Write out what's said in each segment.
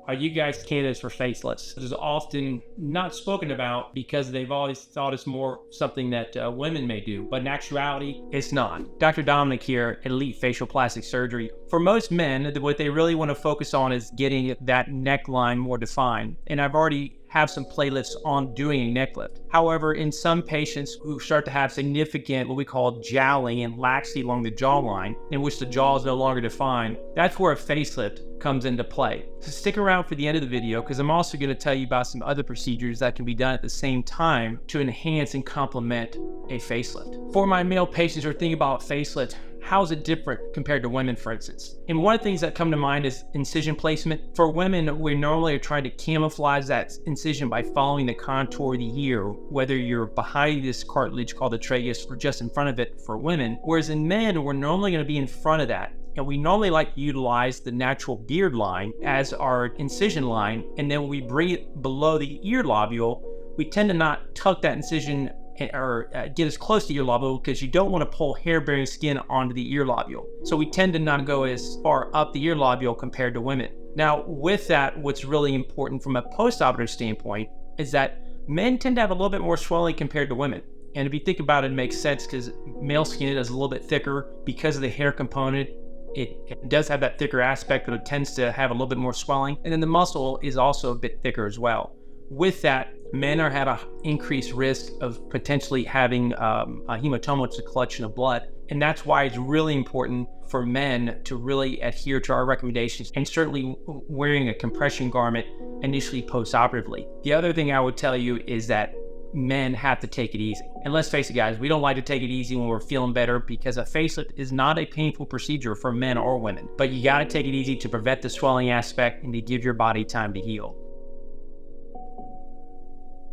Are you guys candidates for facelifts? This is often not spoken about because they've always thought it's more something that women may do, but in actuality, it's not. Dr. Dominic here, Elite Facial Plastic Surgery. For most men, what they really want to focus on is getting that neckline more defined. And I've already have some playlists on doing a neck lift. However, in some patients who start to have significant, what we call jowling and laxity along the jawline, in which the jaw is no longer defined, that's where a facelift comes into play. So stick around for the end of the video, because I'm also going to tell you about some other procedures that can be done at the same time to enhance and complement a facelift. For my male patients who are thinking about facelift, how is it different compared to women, for instance? And one of the things that come to mind is incision placement. For women, we normally are trying to camouflage that incision by following the contour of the ear, whether you're behind this cartilage called the tragus or just in front of it for women. Whereas in men, we're normally going to be in front of that. And we normally like to utilize the natural beard line as our incision line. And then when we bring it below the ear lobule, we tend to not tuck that incision or get as close to ear lobule, because you don't want to pull hair-bearing skin onto the ear lobule. So we tend to not go as far up the ear lobule compared to women. Now, with that, what's really important from a postoperative standpoint is that men tend to have a little bit more swelling compared to women. And if you think about it, it makes sense because male skin is a little bit thicker because of the hair component. It does have that thicker aspect, but it tends to have a little bit more swelling. And then the muscle is also a bit thicker as well. With that, men are at an increased risk of potentially having a hematoma, which is a collection of blood. And that's why it's really important for men to really adhere to our recommendations, and certainly wearing a compression garment initially post-operatively. The other thing I would tell you is that men have to take it easy. And let's face it, guys, we don't like to take it easy when we're feeling better, because a facelift is not a painful procedure for men or women. But you got to take it easy to prevent the swelling aspect and to give your body time to heal.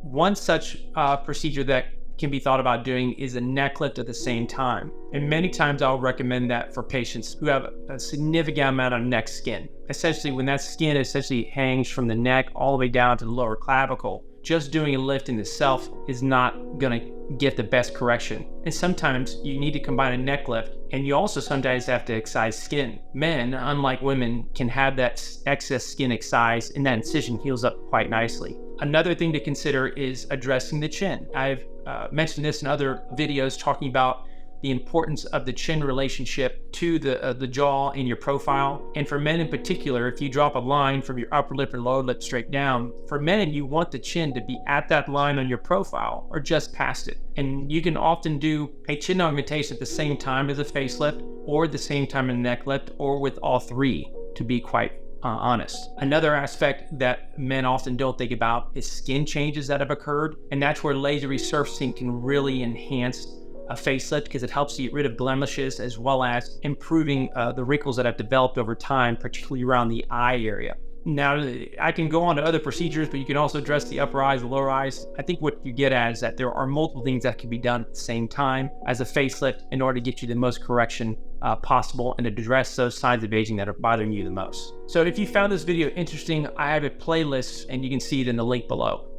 One such procedure that can be thought about doing is a neck lift at the same time. And many times I'll recommend that for patients who have a significant amount of neck skin. Essentially, when that skin essentially hangs from the neck all the way down to the lower clavicle, just doing a lift in itself is not going to get the best correction. And sometimes you need to combine a neck lift, and you also sometimes have to excise skin. Men, unlike women, can have that excess skin excised, and that incision heals up quite nicely. Another thing to consider is addressing the chin. I've mentioned this in other videos talking about the importance of the chin relationship to the jaw in your profile. And for men in particular, if you drop a line from your upper lip or lower lip straight down, for men, you want the chin to be at that line on your profile or just past it. And you can often do a chin augmentation at the same time as a facelift, or at the same time in a neck lift, or with all three, to be quite honest. Another aspect that men often don't think about is skin changes that have occurred. And that's where laser resurfacing can really enhance a facelift, because it helps you get rid of blemishes as well as improving the wrinkles that have developed over time, particularly around the eye area. Now, I can go on to other procedures, but you can also address the upper eyes, the lower eyes. I think what you get at is that there are multiple things that can be done at the same time as a facelift in order to get you the most correction possible and to address those signs of aging that are bothering you the most. So if you found this video interesting, I have a playlist and you can see it in the link below.